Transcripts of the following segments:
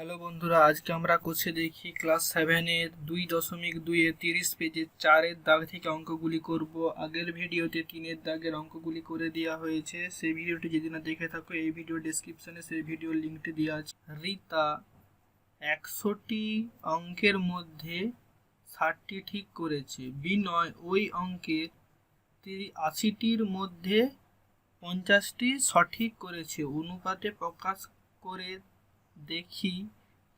Hello বন্ধুরা, আজকে আমরা কোষে দেখি ক্লাস 7-এর 2.2-এর 30 পেজের 4-এর দাগ থেকে অঙ্কগুলি করব। আগের ভিডিওতে 3-এর দাগের অঙ্কগুলি করে দেওয়া হয়েছে। সেই ভিডিওটি যদি না দেখে থাকো, এই ভিডিও ডেসক্রিপশনে সেই ভিডিওর লিঙ্কটি দেওয়া আছে। রীতা 100টি অঙ্কের মধ্যে 60টি ঠিক করেছে। বিনয় ওই অঙ্কের 80টির মধ্যে 50টি সঠিক করেছে। অনুপাতে প্রকাশ করে দেখি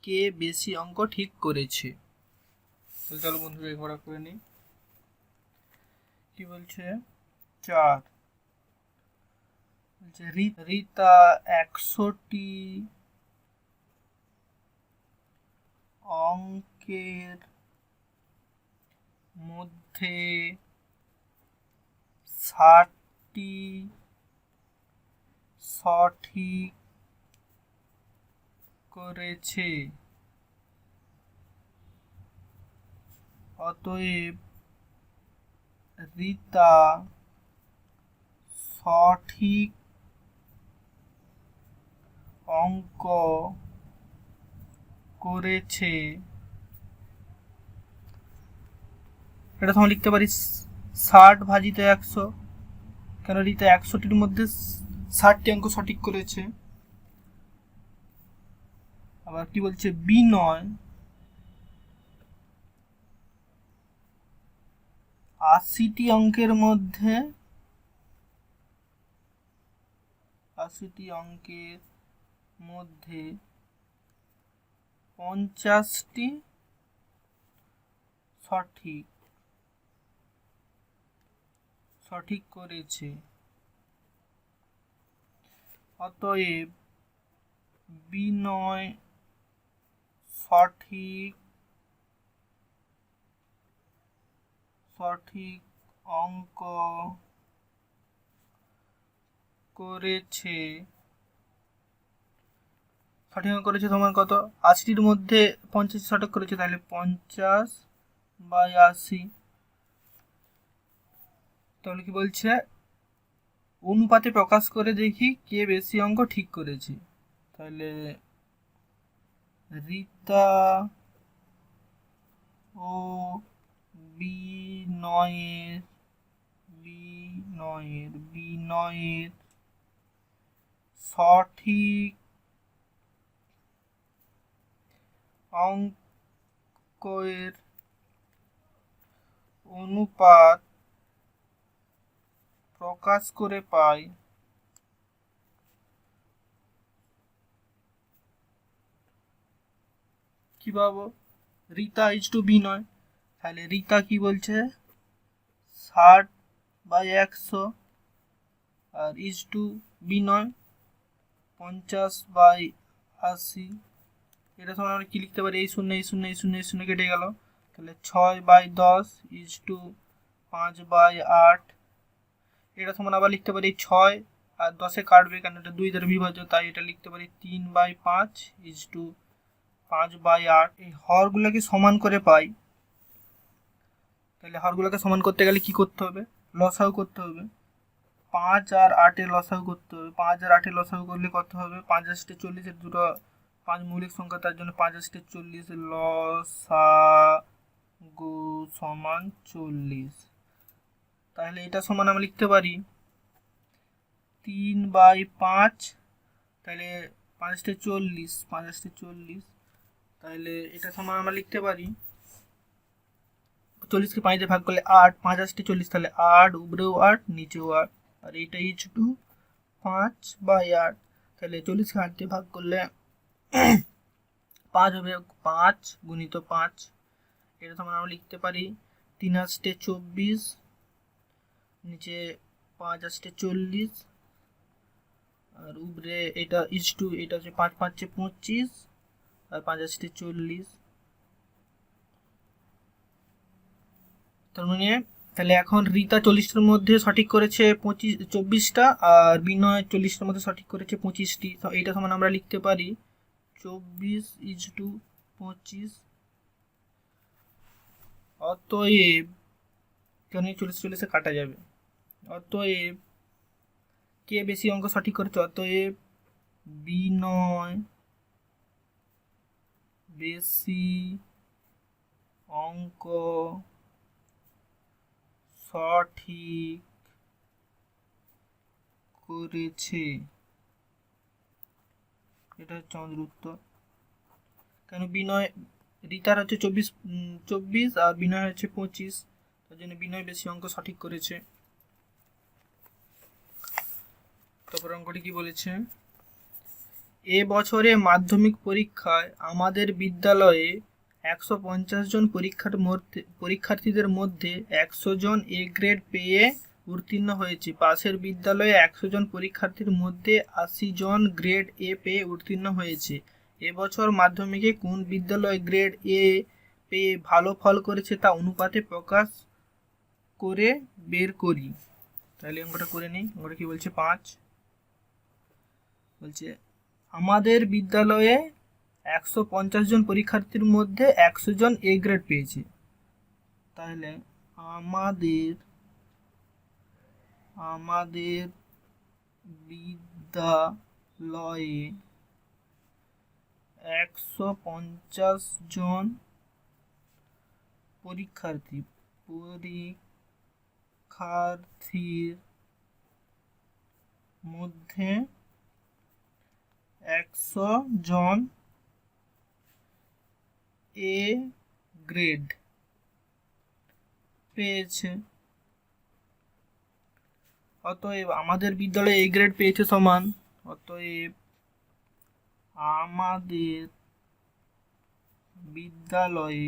কে বেশি অঙ্ক ঠিক করেছে। চলো বন্ধুরা একবার করে নিই। কি বলছে? 4 বলছে রীতা 100টি অঙ্কের মধ্যে 60টি সঠিক করেছে। অতএব রীতা সঠিক অঙ্ক করেছে। এটা তখন লিখতে পারি 60 ভাজিত 100, কেন রীতা 100টির মধ্যে 60টি অঙ্ক সঠিক করেছে। আবার কি বলছে? বিনয় 80টি অঙ্কের মধ্যে 50টি সঠিক করেছে। অতএব বিনয় সঠিক অঙ্ক করেছে। সঠিক অঙ্ক করেছে তোমার কত? 80টির মধ্যে 50 সঠিক করেছে, তাহলে 50/80। তাহলে কি বলছে? অনুপাতে প্রকাশ করে দেখি কে বেশি অঙ্ক ঠিক করেছে। তাহলে রীতা ও বিনয়ের সঠিক অঙ্কের অনুপাত প্রকাশ করে পাই কি পাবো? রীতা ইজ টু বিনয়। তাহলে রীতা কি বলছে? 60/100 আর ইজ টু বিনয় 50/80। এটা সময় আমরা কি লিখতে পারি? এই শূন্য কেটে গেল, তাহলে 6/10 ইজ টু 5/8। এটা সমান আবার লিখতে পারি 6 আর 10 কাটবে, কারণ এটা 2 দ্বারা বিভাজ্য, তাই এটা লিখতে পারি 3/5 ইজ টু 5/8। এই হরগুলোকে সমান করে পাই। তাহলে হরগুলোকে সমান করতে গেলে কি করতে হবে? লসাগু করতে হবে। 5 আর 8-এর লসাগু করতে হবে। 5 আর 8-এর লসাগু করলে কত হবে? 5 আর 40, এর দুটো 5 মৌলিক সংখ্যা, তার জন্য 5 আর 40 লসাগু সমান 40। তাহলে এটা সমান আমরা লিখতে পারি 3/5। তাহলে 5 আর 40, তাহলে এটা সমান আমরা লিখতে পারি 40কে 5 দিয়ে ভাগ করলে 8, 5 আর 40, তাহলে 8, উপরেও 8 নিচেও 8, আর এইটা ইজ টু 5/8। তাহলে 40কে 8 দিয়ে ভাগ করলে 5 হবে, 5 গুণিত 5। এটা সমান আমরা লিখতে পারি 3 আর 24, নিচে 5 আর 40, আর উপরে এটা ইজ টু, এটা হচ্ছে 5 5 25 আর 5 আর 40। তার মানে তাহলে এখন রীতা 40টার মধ্যে সঠিক করেছে 24টা, আর বিনয় 40টার মধ্যে সঠিক করেছে 25টি। তো এইটা সমান আমরা লিখতে পারি 24 ইজ টু 25। অতএব, কেন 40 কাটা যাবে, অতএব কে বেশি অঙ্ক সঠিক করেছে? অতএব বিনয় বেশি অঙ্ক সঠিক করেছে, এটা হচ্ছে আমাদের উত্তর। কেন বিনয়, রিতার হচ্ছে 24 আর বিনয় হচ্ছে 25, তার জন্য বিনয় বেশি অঙ্ক সঠিক করেছে। তারপর অঙ্কটি কি বলেছে, এ বছরে মাধ্যমিক পরীক্ষায় আমাদের বিদ্যালয়ে 150 জন পরীক্ষার্থীদের মধ্যে 100 জন এ গ্রেড পেয়ে উত্তীর্ণ হয়েছে। পাশের বিদ্যালয়ে 100 জন পরীক্ষার্থীর মধ্যে 80 জন গ্রেড এ পেয়ে উত্তীর্ণ হয়েছে। এবছর মাধ্যমিকে কোন বিদ্যালয় গ্রেড এ পেয়ে ভালো ফল করেছে তা অনুপাতে প্রকাশ করে বের করি। তাহলে অঙ্কটা করে নিই। অঙ্কটা কি বলছে, 5 বলছে আমাদের বিদ্যালয়ে 150 জন পরীক্ষার্থীর মধ্যে 100 জন এ গ্রেড পেয়েছে। তাহলে আমাদের বিদ্যালয়ে 150 জন পরীক্ষার্থীর মধ্যে 100 জন এ গ্রেড পেয়েছে। অতএব আমাদের বিদ্যালয়ে এ গ্রেড পেয়েছে সমান, অতএব আমাদের বিদ্যালয়ে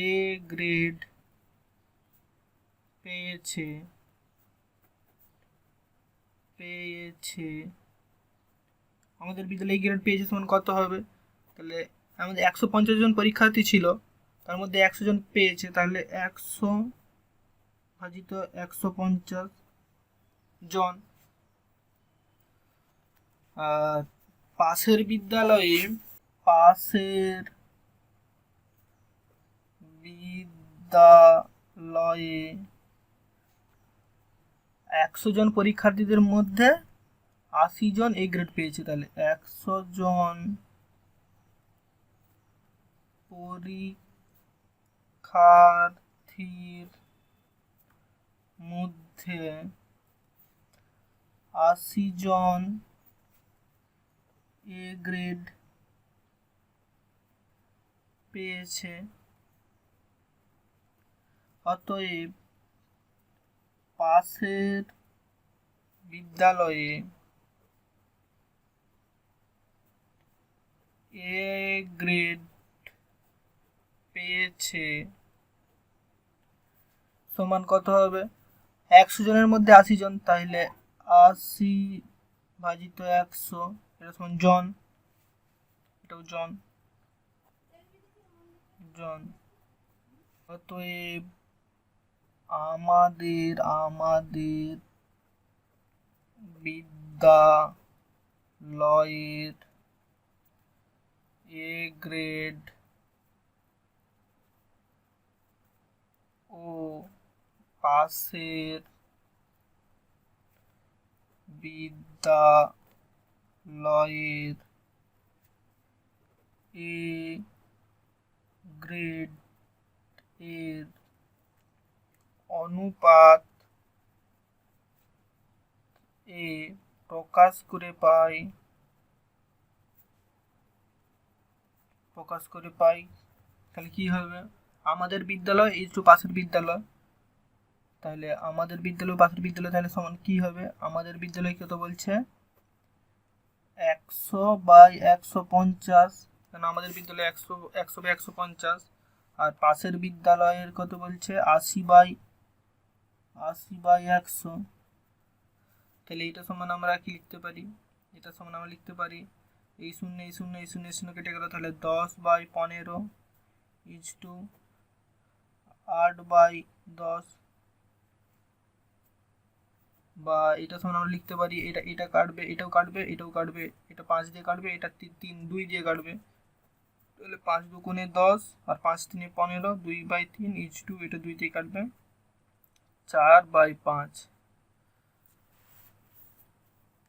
এ গ্রেড পেয়েছে আমাদের বিদ্যালয়ে এ গ্রেড পেয়েছে সমান কত হবে, তাহলে আমাদের 150 জন পরীক্ষার্থী ছিল, তার মধ্যে 100 জন পেয়েছে, তাহলে 100 ভাজিত 150 জন। আর পাশের বিদ্যালয়ে 100 জন পরীক্ষার্থীদের মধ্যে 80 জন এ গ্রেড পেয়েছে। তাহলে 100 জন পরীক্ষার্থীর মধ্যে 80 জন এ গ্রেড পেয়েছে। অতএব পাশের বিদ্যালয়ে এ গ্রেড পেয়েছে সমান কত হবে, 100 জনের মধ্যে 80 জন, তাহলে 80 ভাজিত 100, এটা সমান জন, এটাও জন। অতএব আমাদের বিদ্যালয়ের এ গ্রেড ও পাশের বিদ্যালয়ের এ গ্রেড এর অনুপাত এ প্রকাশ করে পাই। তাহলে কি হবে, আমাদের বিদ্যালয় এই তো পাশের বিদ্যালয়, তাহলে আমাদের বিদ্যালয় পাশের বিদ্যালয়, তাহলে সমান কি হবে, আমাদের বিদ্যালয় কত বলছে 100/150, কারণ আমাদের বিদ্যালয়ে 100/150, আর পাশের বিদ্যালয়ের কত বলছে 80/100। তাহলে এটা সমান আমরা কি লিখতে পারি, এটা সমান আমরা লিখতে পারি এই শূন্য কেটে গেল, তাহলে 10/15 ইজটু 8/10, বা এটা সমান আমরা লিখতে পারি এটা কাটবে, এটাও কাটবে, এটা 5 দিয়ে কাটবে, এটা 2 দিয়ে কাটবে, তাহলে 5 দুগুণে 10 আর 5 3 15, 2/3 ইজটু এটা 2 দিয়ে কাটবে, 4/5।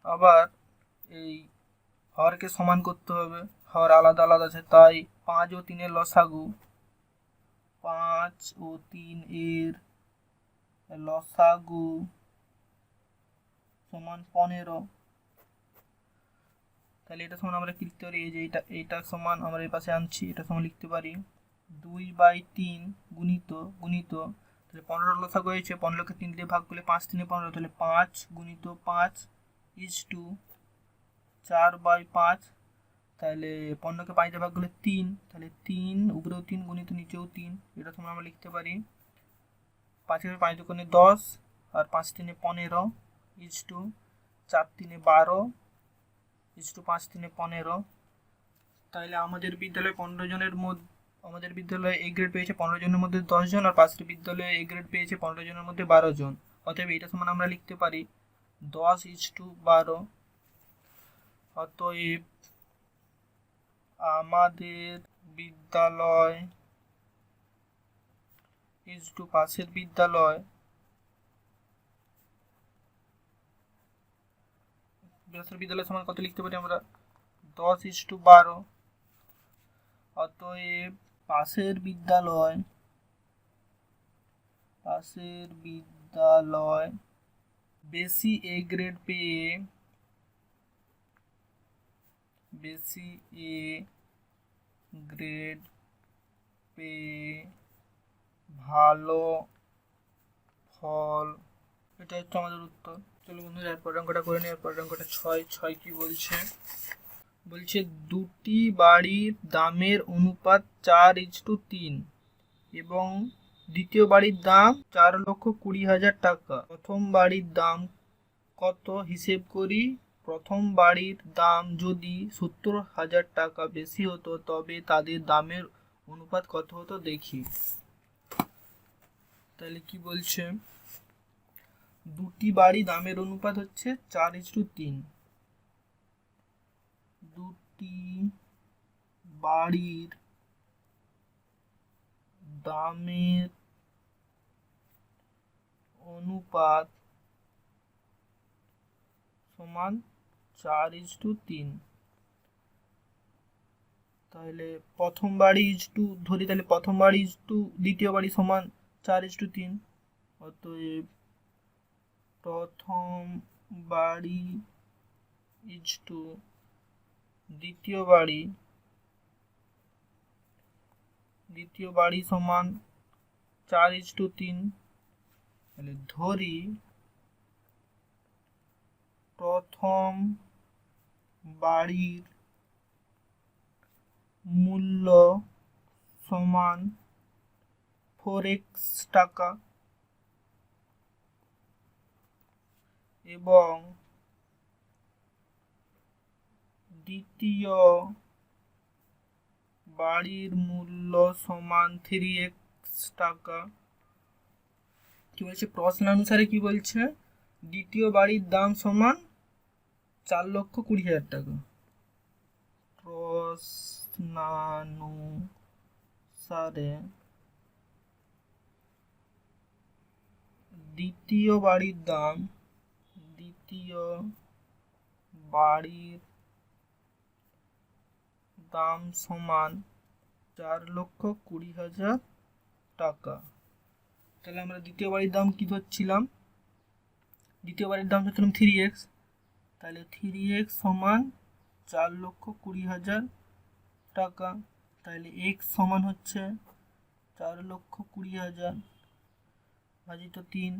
আবার এই হরকে সমান করতে হবে, হর আলাদা আলাদা আছে, তাই 5 ও 3 এর লসাগু, 5 ও 3 এর লসাগু সমান 15। তাহলে এটা সমান আমরা কি লিখতে পারি, এই যে এইটা সমান আমরা এই পাশে আনছি, এটা সমান লিখতে পারি 2/3 গুণিত গুণিত, তাহলে 15 লসাগু হয়েছে, 15কে 3 দিয়ে ভাগ করলে 5 3 15, তাহলে 5 গুণিত 5 ইজ টু 4/5, তাহলে 15কে 5 দিয়ে ভাগ করলে 3, তাহলে 3 উপরেও 3 গুণিত নিচেও 3, এটা সমান আমরা লিখতে পারি 5 5 দুগুণে 10 আর 5 3 15 ইজ টু 4 3 12 ইজ টু 5 3 15। তাহলে আমাদের বিদ্যালয়ে 15 জনের মধ্যে, আমাদের বিদ্যালয়ে এ গ্রেড পেয়েছে 15 জনের মধ্যে 10 জন, আর পাশের বিদ্যালয়ে এ গ্রেড পেয়েছে 15 জনের মধ্যে 12 জন। অতএব এটা সমান আমরা লিখতে পারি 10 ইজ টু 12। অতএব আমাদের বিদ্যালয় ইজ টু পাশের বিদ্যালয়, পাশের বিদ্যালয় সমান কত লিখতে পারি আমরা 10 ইজ টু 12। অতএব পাশের বিদ্যালয় বেশি এ গ্রেড পেয়ে ভালো ফল, এটা হচ্ছে আমাদের উত্তর। চলো বন্ধুরা এরপর অঙ্কটা করে নিই। এরপর অঙ্কটা 6 কি বলছে, দুটি বাড়ির দামের অনুপাত 4:3 এবং দ্বিতীয় বাড়ির দাম 4,20,000 টাকা। প্রথম বাড়ির দাম কত হিসেব করি। প্রথম বাড়ির দাম যদি 70,000 টাকা বেশি হতো তবে তাদের দামের অনুপাত কত হতো দেখি। তাহলে কি বলছে, দুটি বাড়ি দামের অনুপাত হচ্ছে 4:3। দুটি বাড়ির দামের অনুপাত সমান 4:3। তাহলে প্রথম বাড়ি ইজ টু ধরি, তাহলে প্রথম বাড়ি ইজ টু দ্বিতীয় বাড়ি সমান 4:3। অতএব প্রথম বাড়ি ইজ টু দ্বিতীয় বাড়ি সমান 4:3। তাহলে ধরি প্রথম বাড়ির মূল্য সমান 4x টাকা এবং দ্বিতীয় বাড়ির মূল্য সমান 3x টাকা। কি বলছে প্রশ্নানুসারে, কি বলছে দ্বিতীয় বাড়ির দাম সমান 4,20,000 টাকা। প্রশ্নানুসারে দ্বিতীয় বাড়ির দাম সমান 4,20,000 টাকা। তাহলে আমরা দ্বিতীয় বাড়ির দাম কি ধরছিলাম, দ্বিতীয় বাড়ির দাম ধরছিলাম 3x, তাহলে 3x সমান 4,20,000 টাকা। তাহলে x সমান হচ্ছে 4,20,000 ভাজিত 3,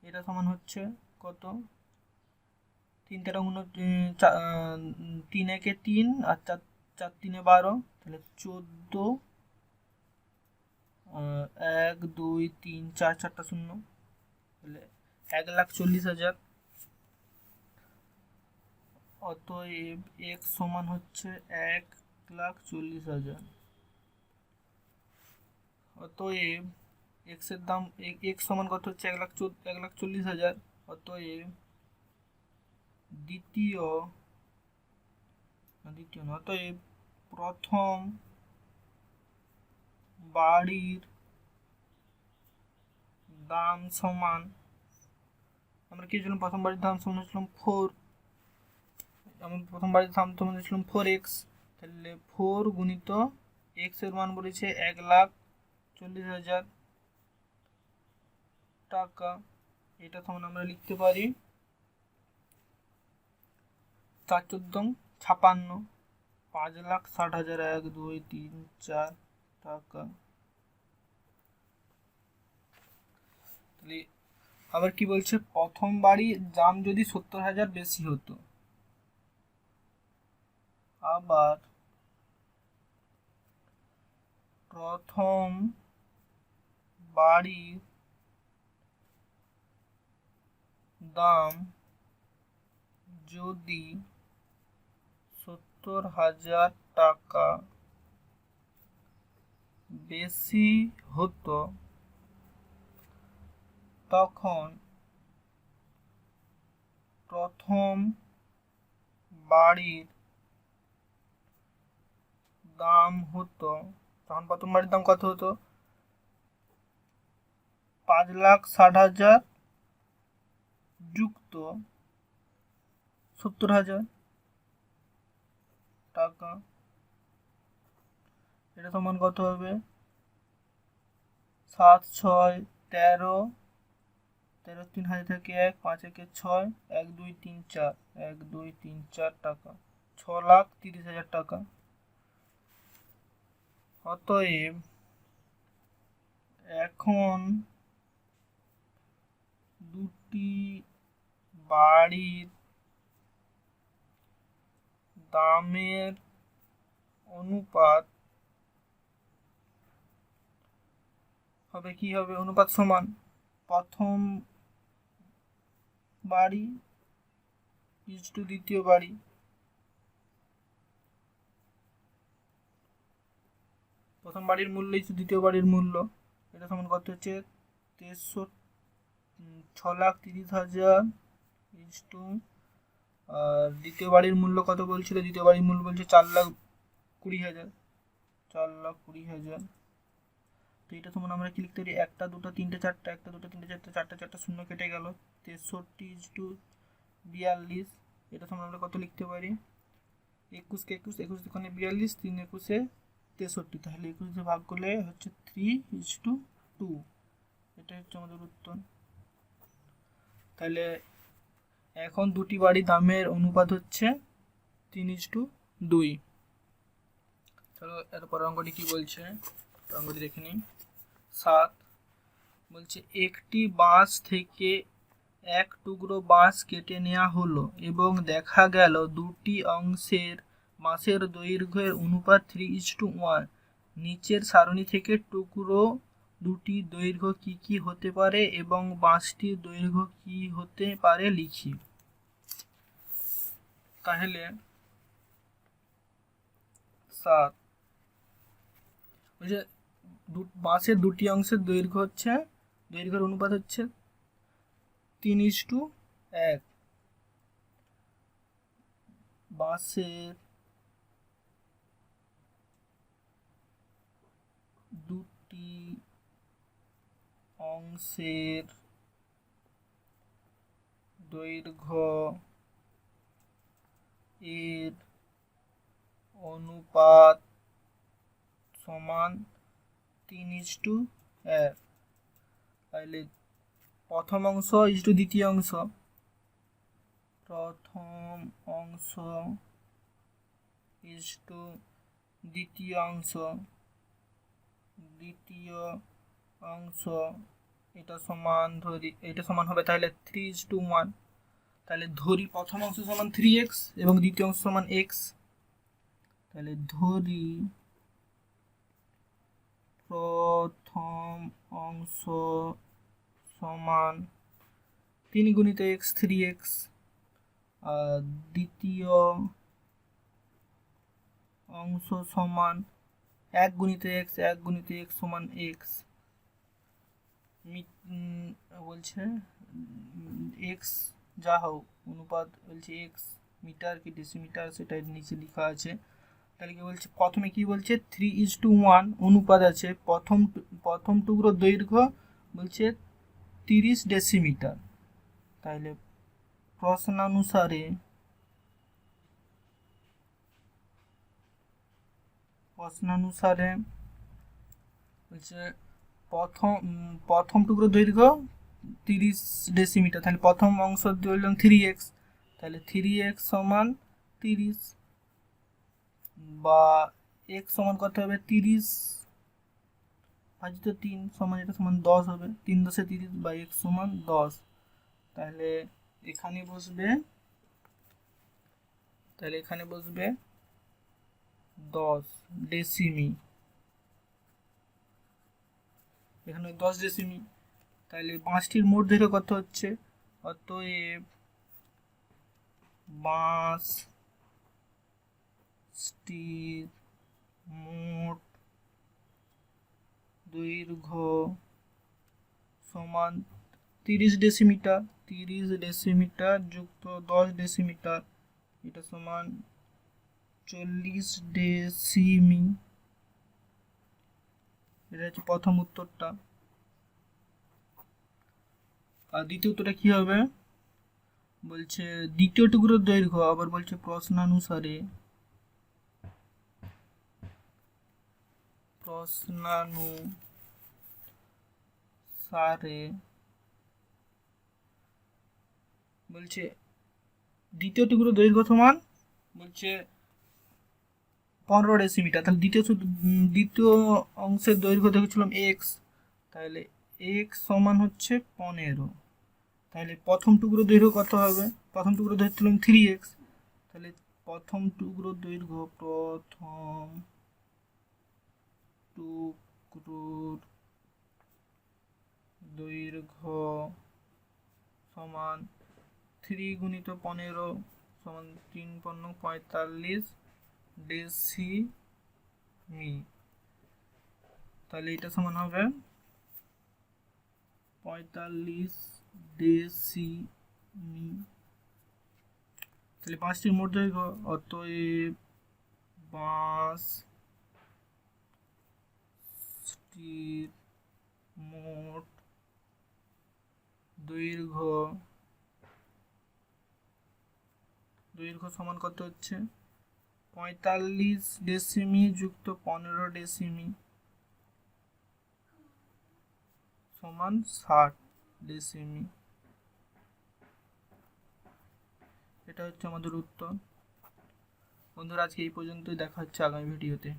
এটা সমান হচ্ছে কত, 3 3 একে 3 আর 4 3 12, তাহলে 14, 1 2 3 4 4টা 0, তাহলে 1,40,000। অতএব x সমান হচ্ছে 1,40,000। অতএব x এর দাম x সমান কত হচ্ছে 1,40,000। অতএব অতএব প্রথম বাড়ির দাম সমান, আমরা কি ছিলাম, প্রথম বাড়ির দাম সমান হচ্ছিলাম 4, আমি প্রথম বাড়ির দাম তো বলেছিলাম 4x, তাহলে 4 গুণিত x এর মান বলেছে 1,40,000 টাকা। এটা তখন আমরা লিখতে পারি 4×4=56, 5,60,000 1 2 3 4 টাকা। তাহলে আবার কি বলছে, প্রথম বাড়ির দাম যদি 70,000 বেশি হতো, আবার প্রথম বাড়ির দাম যদি 70,000 টাকা বেশি হতো, তখন প্রথম বাড়ির দাম হতো, তখন প্রথম বাড়ির দাম কত হতো, 5,60,000 যুক্ত 70,000 টাকা। এটা সমান কত হবে, 7 6 13, 13 3 হাতে থেকে 1, 5 1 6, 1 2 3 4, 1 2 3 4 টাকা, 6,30,000 টাকা। অতএব এখন দুটি বাড়ির দামের অনুপাত হবে, কি হবে, অনুপাত সমান প্রথম বাড়ি ইজ টু দ্বিতীয় বাড়ি, প্রথম বাড়ির মূল্য ইজ টু দ্বিতীয় বাড়ির মূল্য। এটা সমান কত হচ্ছে, 6,30,000 ইজ টু, আর দ্বিতীয় বাড়ির মূল্য কত বলছিল, দ্বিতীয় বাড়ির মূল্য বলছে 4,20,000, 4,20,000। তো এটা সমান আমরা কি লিখতে পারি, 1 2 3 4, 1 2 3 4, 4 4 শূন্য কেটে গেল, 63 ইজ টু 42। এটা সমান আমরা কত লিখতে পারি, 21 কে 21, 21 দুগুণে 42, 3 21 63, তাহলে 21 দিয়ে ভাগ করলে হচ্ছে 3:2। এটা হচ্ছে আমাদের উত্তর। তাহলে এখন দুটি বাড়ি দামের অনুপাত হচ্ছে 3:2। চলো এরপর অঙ্কটি কি বলছে, অঙ্কটি দেখে নিই। 7 বলছে, একটি বাঁশ থেকে এক টুকরো বাঁশ কেটে নেওয়া হলো এবং দেখা গেল দুটি অংশের বাঁশের দৈর্ঘ্যের অনুপাত 3:1। নিচের সারণী থেকে টুকরো দুটি দৈর্ঘ্য কি কি হতে পারে এবং বাঁশটির দৈর্ঘ্য কি হতে পারে লিখি। তাহলে 7 বলছে বাঁশের দুটি অংশের দৈর্ঘ্যের অনুপাত হচ্ছে 3:1। বাঁশের দুটি অংশের দৈর্ঘ্য এর অনুপাত সমান 3:1। তাহলে প্রথম অংশ ইজ টু দ্বিতীয় অংশ, প্রথম অংশ ইজ টু দ্বিতীয় অংশ, দ্বিতীয় অংশ এটা সমান ধরি, এটা সমান হবে তাহলে 3:1। তাহলে ধরি প্রথম অংশ সমান 3x এবং দ্বিতীয় অংশ সমান x। তাহলে ধরি প্রথম অংশ সমান 3 গুণিত x 3x, আর দ্বিতীয় অংশ সমান 1 গুণিত x সমান x। বলছে x যা হোক অনুপাত বলছে x মিটার কি ডেসিমিটার সেটা নিচে লেখা আছে। তাহলে কি বলছে, প্রথমে কি বলছে 3:1 অনুপাত আছে, প্রথম টুকরো দৈর্ঘ্য বলছে 30 ডেসিমিটার। তাহলে প্রশ্নানুসারে প্রশ্নানুসারে হচ্ছে প্রথম টুকরো দৈর্ঘ্য 30 ডেসিমিটার, তাহলে প্রথম অংশ ধরলাম 3x, তাহলে 3x সমান 30, বা x সমান কত হবে 30 ভাজিত 3 সমান, এটা সমান 10 হবে, 3 10 30, বা x সমান 10, তাহলে এখানে বসবে 10 ডেসিমি, এখানে 10 ডেসিমি, তাহলে বাঁশটির মোট দৈর্ঘ্য কত হচ্ছে, অতএব বাঁশটির মোট দৈর্ঘ্য সমান 30 ডেসিমিটার, 30 ডেসিমিটার যুক্ত 10 ডেসিমিটার, এটা সমান 40 ডেসিমি। এটা হচ্ছে প্রথম উত্তরটা। আর দ্বিতীয় উত্তরটা কি হবে, বলছে দ্বিতীয় টুকরোর দৈর্ঘ্য, আবার বলছে প্রশ্নানুসারে বলছে দ্বিতীয় টুকরোর দৈর্ঘ্য সমান বলছে 15 ডেসিমিটার, তাহলে দ্বিতীয় অংশের দৈর্ঘ্য দেখেছিলাম x, তাহলে x সমান হচ্ছে 15, তাহলে প্রথম টুকরো দৈর্ঘ্য কত হবে, প্রথম টুকরো ধরছিলাম 3x, তাহলে প্রথম টুকরোর দৈর্ঘ্য সমান 3 গুণিত 15 সমান 3 15 45 ডেসিমি, তাহলে এটা সমান হবে 45 ডেসিমি, তাহলে বাঁশটির মোট দৈর্ঘ্য, অতএব বাঁশটির মোট দৈর্ঘ্য সমান কত হচ্ছে 45 ডেসিমি যুক্ত 15 ডেসিমি সমান 60 ডেসিমি। এটা হচ্ছে আমাদের উত্তর। বন্ধুরা, আজকে এই পর্যন্তই, দেখা হচ্ছে আগামী ভিডিওতে।